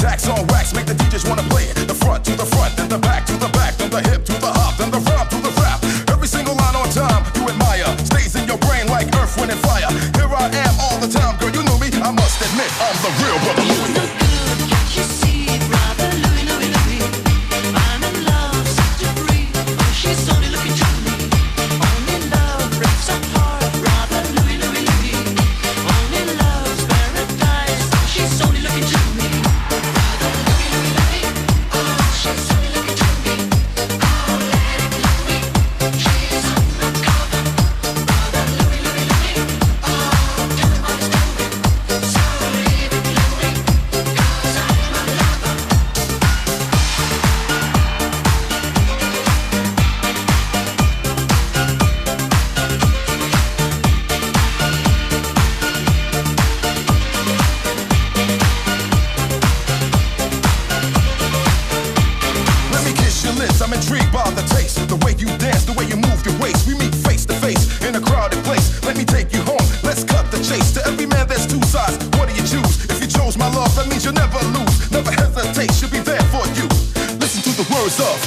Tax on wax, make the DJs wanna play it. The front to the front, then the back to the back, then the hip to the hop, then the rhyme to the rap. Every single line on time, you admire. Stays in your brain like earth, wind, and fire. Here I am all the time, girl, you knew me. I must admit, I'm the real brother Louie. You look good, can't you see, brother Louie, Louie, Louie? I'm in love, set to free. Oh, she's only looking to me. Only love breaks our heart, brother Louie, Louie, Louie. Only love's paradise. Oh, she's only looking to me. Brother Louie, Louie, Louie. Oh, she's only looking to me. Oh, lady Louie, she's undercover. Brother Louie, Louie, Louie. Oh, tell me what it's doing. So leave it, Louie, 'cause I'm a lover. Let me kiss your lips, I'm intrigued by the taste. The way you dance, the way you move your waist. We meet face to face in a crowded place. Let me take you home, let's cut the chase. To every man there's two sides, what do you choose? If you chose my love, that means you'll never lose. Never hesitate, she'll be there for you. Listen to the words of